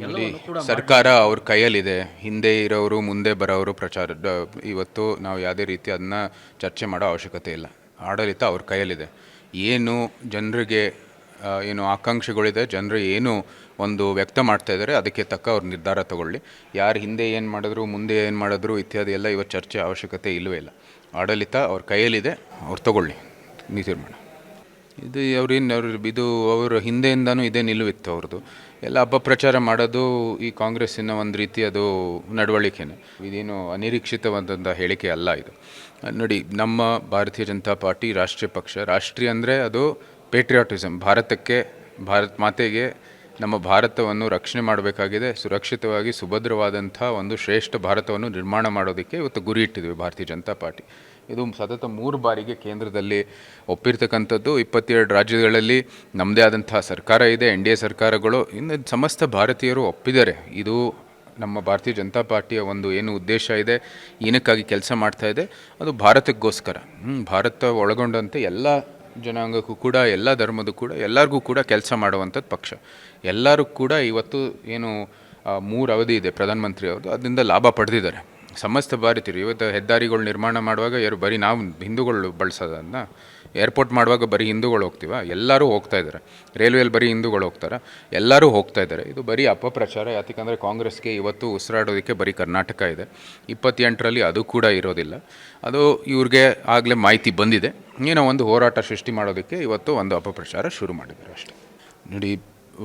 ನೋಡಿ, ಸರ್ಕಾರ ಅವ್ರ ಕೈಯಲ್ಲಿದೆ. ಹಿಂದೆ ಇರೋರು ಮುಂದೆ ಬರೋರು ಇವತ್ತು ನಾವು ಯಾವುದೇ ರೀತಿ ಅದನ್ನ ಚರ್ಚೆ ಮಾಡೋ ಅವಶ್ಯಕತೆ ಇಲ್ಲ. ಆಡಳಿತ ಅವ್ರ ಕೈಯಲ್ಲಿದೆ. ಏನು ಜನರಿಗೆ ಏನು ಆಕಾಂಕ್ಷೆಗಳಿದೆ, ಜನರು ಏನು ಒಂದು ವ್ಯಕ್ತ ಮಾಡ್ತಾ ಇದ್ದಾರೆ, ಅದಕ್ಕೆ ತಕ್ಕ ಅವ್ರ ನಿರ್ಧಾರ ತಗೊಳ್ಳಿ. ಯಾರು ಹಿಂದೆ ಏನು ಮಾಡಿದ್ರು ಮುಂದೆ ಏನು ಮಾಡಿದ್ರು ಇತ್ಯಾದಿ ಎಲ್ಲ ಇವತ್ತು ಚರ್ಚೆ ಅವಶ್ಯಕತೆ ಇಲ್ಲವೇ ಇಲ್ಲ. ಆಡಳಿತ ಅವ್ರ ಕೈಯಲ್ಲಿದೆ, ಅವ್ರು ತಗೊಳ್ಳಿ ತೀರ್ಮಾನ. ಇದು ಅವ್ರ ಹಿಂದೆಯಿಂದನೂ ಇದೇ ನಿಲುವಿತ್ತು ಅವ್ರದ್ದು. ಎಲ್ಲ ಅಪಪ್ರಚಾರ ಮಾಡೋದು ಈ ಕಾಂಗ್ರೆಸ್ಸಿನ ಒಂದು ರೀತಿ ಅದು ನಡವಳಿಕೆನೇ. ಇದೇನು ಅನಿರೀಕ್ಷಿತವಾದಂಥ ಹೇಳಿಕೆ ಅಲ್ಲ ಇದು. ನೋಡಿ, ನಮ್ಮ ಭಾರತೀಯ ಜನತಾ ಪಾರ್ಟಿ ರಾಷ್ಟ್ರೀಯ ಪಕ್ಷ. ರಾಷ್ಟ್ರೀಯ ಅಂದರೆ ಅದು ಪೇಟ್ರಿಯಾಟಿಸಮ್. ಭಾರತ ಮಾತೆಗೆ ನಮ್ಮ ಭಾರತವನ್ನು ರಕ್ಷಣೆ ಮಾಡಬೇಕಾಗಿದೆ. ಸುರಕ್ಷಿತವಾಗಿ ಸುಭದ್ರವಾದಂಥ ಒಂದು ಶ್ರೇಷ್ಠ ಭಾರತವನ್ನು ನಿರ್ಮಾಣ ಮಾಡೋದಕ್ಕೆ ಇವತ್ತು ಗುರಿ ಇಟ್ಟಿದ್ದೀವಿ ಭಾರತೀಯ ಜನತಾ ಪಾರ್ಟಿ. ಇದು ಸತತ 3 ಬಾರಿಗೆ ಕೇಂದ್ರದಲ್ಲಿ ಒಪ್ಪಿರ್ತಕ್ಕಂಥದ್ದು. 22 ರಾಜ್ಯಗಳಲ್ಲಿ ನಮ್ಮದೇ ಆದಂಥ ಸರ್ಕಾರ ಇದೆ, NDA ಸರ್ಕಾರಗಳು. ಇನ್ನು ಸಮಸ್ತ ಭಾರತೀಯರು ಒಪ್ಪಿದ್ದಾರೆ. ಇದು ನಮ್ಮ ಭಾರತೀಯ ಜನತಾ ಪಾರ್ಟಿಯ ಒಂದು ಏನು ಉದ್ದೇಶ ಇದೆ, ಏನಕ್ಕಾಗಿ ಕೆಲಸ ಮಾಡ್ತಾ ಇದೆ, ಅದು ಭಾರತಕ್ಕೋಸ್ಕರ. ಭಾರತ ಒಳಗೊಂಡಂತೆ ಎಲ್ಲ ಜನಾಂಗಕ್ಕೂ ಕೂಡ, ಎಲ್ಲ ಧರ್ಮದ ಕೂಡ, ಎಲ್ಲರಿಗೂ ಕೂಡ ಕೆಲಸ ಮಾಡುವಂಥದ್ದು ಪಕ್ಷ. ಎಲ್ಲರೂ ಕೂಡ ಇವತ್ತು ಏನು 3 ಅವಧಿ ಇದೆ ಪ್ರಧಾನಮಂತ್ರಿ ಅವ್ರದ್ದು, ಅದರಿಂದ ಲಾಭ ಪಡೆದಿದ್ದಾರೆ ಸಮಸ್ತ ಭಾರತೀಯರು. ಇವತ್ತು ಹೆದ್ದಾರಿಗಳು ನಿರ್ಮಾಣ ಮಾಡುವಾಗ ಬರೀ ನಾವು ಹಿಂದೂಗಳು ಬಳಸೋದನ್ನ, ಏರ್ಪೋರ್ಟ್ ಮಾಡುವಾಗ ಬರೀ ಹಿಂದೂಗಳು ಹೋಗ್ತೀವ? ಎಲ್ಲರೂ ಹೋಗ್ತಾ ಇದ್ದಾರೆ. ರೈಲ್ವೆಯಲ್ಲಿ ಬರೀ ಹಿಂದೂಗಳು ಹೋಗ್ತಾರೆ, ಎಲ್ಲರೂ ಹೋಗ್ತಾ ಇದ್ದಾರೆ. ಇದು ಬರೀ ಅಪಪ್ರಚಾರ. ಯಾಕಂದರೆ ಕಾಂಗ್ರೆಸ್ಗೆ ಇವತ್ತು ಉಸಿರಾಡೋದಕ್ಕೆ ಬರೀ ಕರ್ನಾಟಕ ಇದೆ. 28ರಲ್ಲಿ ಅದು ಕೂಡ ಇರೋದಿಲ್ಲ. ಅದು ಇವ್ರಿಗೆ ಆಗಲೇ ಮಾಹಿತಿ ಬಂದಿದೆ. ಏನೋ ಒಂದು ಹೋರಾಟ ಸೃಷ್ಟಿ ಮಾಡೋದಕ್ಕೆ ಇವತ್ತು ಒಂದು ಅಪಪ್ರಚಾರ ಶುರು ಮಾಡಿದ್ದಾರೆ ಅಷ್ಟೇ. ನೋಡಿ,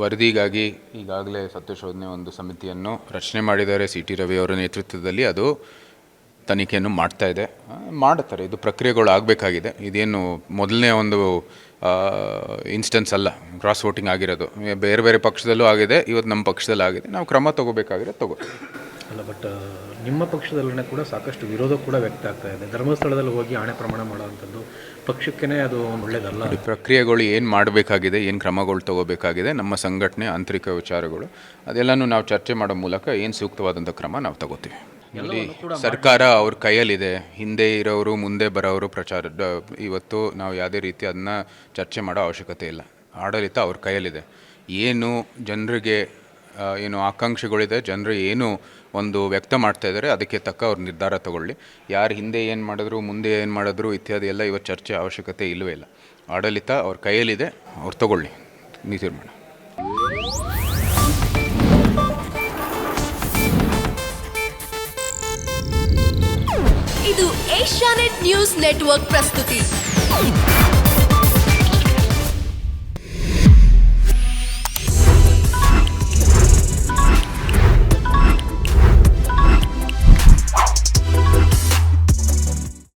ವರದಿಗಾಗಿ ಈಗಾಗಲೇ ಸತ್ಯಶೋಧನೆ ಒಂದು ಸಮಿತಿಯನ್ನು ರಚನೆ ಮಾಡಿದ್ದಾರೆ CT ರವಿ ಅವರ ನೇತೃತ್ವದಲ್ಲಿ. ಅದು ತನಿಖೆಯನ್ನು ಮಾಡ್ತಾ ಇದೆ, ಮಾಡುತ್ತಾರೆ. ಇದು ಪ್ರಕ್ರಿಯೆಗಳು ಆಗಬೇಕಾಗಿದೆ. ಇದೇನು ಮೊದಲನೇ ಒಂದು ಇನ್ಸ್ಟೆನ್ಸ್ ಅಲ್ಲ ಕ್ರಾಸ್ ವೋಟಿಂಗ್ ಆಗಿರೋದು. ಬೇರೆ ಬೇರೆ ಪಕ್ಷದಲ್ಲೂ ಆಗಿದೆ, ಇವತ್ತು ನಮ್ಮ ಪಕ್ಷದಲ್ಲೂ ಆಗಿದೆ. ನಾವು ಕ್ರಮ ತಗೋಬೇಕಾಗಿದೆ, ತಗೋತೀವಿ. ಅಲ್ಲ, ಬಟ್ ನಿಮ್ಮ ಪಕ್ಷದಲ್ಲೇ ಕೂಡ ಸಾಕಷ್ಟು ವಿರೋಧ ಕೂಡ ವ್ಯಕ್ತ ಆಗ್ತಾ ಇದೆ. ಧರ್ಮಸ್ಥಳದಲ್ಲಿ ಹೋಗಿ ಆಣೆ ಪ್ರಮಾಣ ಮಾಡೋವಂಥದ್ದು ಪಕ್ಷಕ್ಕೇ ಅದು ಒಳ್ಳೆಯದಲ್ಲ. ಪ್ರಕ್ರಿಯೆಗಳು ಏನು ಮಾಡಬೇಕಾಗಿದೆ, ಏನು ಕ್ರಮಗಳು ತಗೋಬೇಕಾಗಿದೆ, ನಮ್ಮ ಸಂಘಟನೆ ಆಂತರಿಕ ವಿಚಾರಗಳು, ಅದೆಲ್ಲನೂ ನಾವು ಚರ್ಚೆ ಮಾಡೋ ಮೂಲಕ ಏನು ಸೂಕ್ತವಾದಂಥ ಕ್ರಮ ನಾವು ತಗೋತೀವಿ. ನೋಡಿ, ಸರ್ಕಾರ ಅವ್ರ ಕೈಯಲ್ಲಿದೆ. ಹಿಂದೆ ಇರೋರು ಮುಂದೆ ಬರೋರು ಇವತ್ತು ನಾವು ಯಾವುದೇ ರೀತಿ ಅದನ್ನ ಚರ್ಚೆ ಮಾಡೋ ಅವಶ್ಯಕತೆ ಇಲ್ಲ. ಆಡಳಿತ ಅವ್ರ ಕೈಯಲ್ಲಿದೆ. ಏನು ಜನರಿಗೆ ಏನು ಆಕಾಂಕ್ಷೆಗಳಿದೆ, ಜನರು ಏನು ಒಂದು ವ್ಯಕ್ತ ಮಾಡ್ತಾ ಇದ್ದಾರೆ, ಅದಕ್ಕೆ ತಕ್ಕ ಅವ್ರ ನಿರ್ಧಾರ ತಗೊಳ್ಳಿ. ಯಾರು ಹಿಂದೆ ಏನು ಮಾಡಿದ್ರು ಮುಂದೆ ಏನು ಮಾಡಿದ್ರು ಇತ್ಯಾದಿ ಎಲ್ಲ ಇವತ್ತು ಚರ್ಚೆ ಅವಶ್ಯಕತೆ ಇಲ್ಲವೇ ಇಲ್ಲ. ಆಡಳಿತ ಅವ್ರ ಕೈಯಲ್ಲಿದೆ, ಅವ್ರು ತಗೊಳ್ಳಿ ತೀರ್ಮಾನ. ಇದು ಏಷ್ಯಾನೆಟ್ ನ್ಯೂಸ್ ನೆಟ್ವರ್ಕ್ ಪ್ರಸ್ತುತಿ.